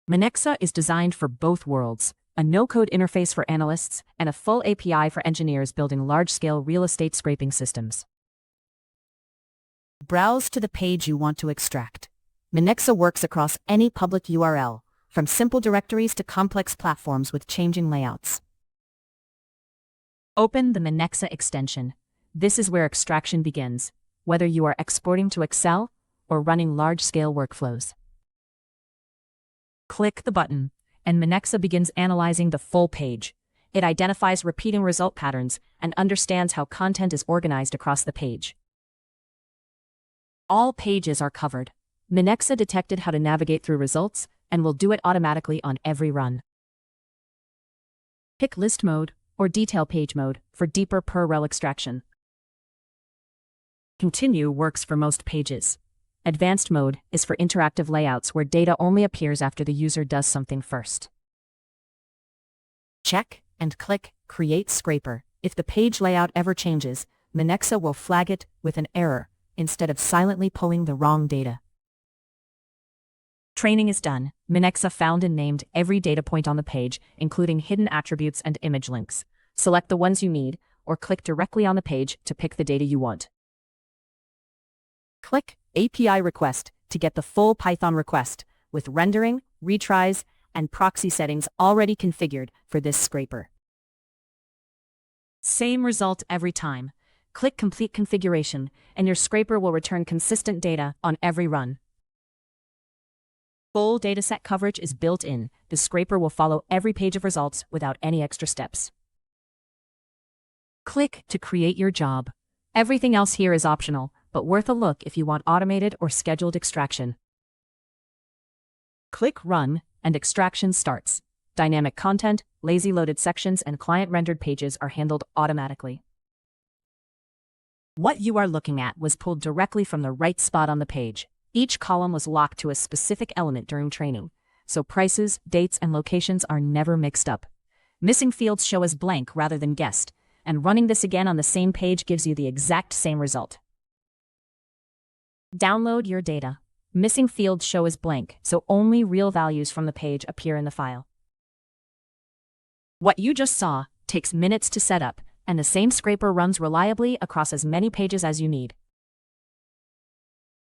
Minexa is designed for both worlds, a no-code interface for analysts and a full API for engineers building large-scale real estate scraping systems. Browse to the page you want to extract. Minexa works across any public URL, from simple directories to complex platforms with changing layouts. Open the Minexa extension. This is where extraction begins, whether you are exporting to Excel or running large-scale workflows. Click the button, and Minexa begins analyzing the full page. It identifies repeating result patterns and understands how content is organized across the page. All pages are covered. Minexa detected how to navigate through results and will do it automatically on every run. Pick list mode or detail page mode for deeper per-rel extraction. Continue works for most pages. Advanced mode is for interactive layouts where data only appears after the user does something first. Check and click Create Scraper. If the page layout ever changes, Minexa will flag it with an error instead of silently pulling the wrong data. Training is done. Minexa found and named every data point on the page, including hidden attributes and image links. Select the ones you need, or click directly on the page to pick the data you want. Click API Request to get the full Python request, with rendering, retries, and proxy settings already configured for this scraper. Same result every time. Click Complete Configuration, and your scraper will return consistent data on every run. Full dataset coverage is built in. The scraper will follow every page of results without any extra steps. Click to create your job. Everything else here is optional, but worth a look if you want automated or scheduled extraction. Click Run, and extraction starts. Dynamic content, lazy loaded sections, and client-rendered pages are handled automatically. What you are looking at was pulled directly from the right spot on the page. Each column was locked to a specific element during training, so prices, dates, and locations are never mixed up. Missing fields show as blank rather than guessed, and running this again on the same page gives you the exact same result. Download your data. Missing fields show as blank, so only real values from the page appear in the file. What you just saw takes minutes to set up, and the same scraper runs reliably across as many pages as you need.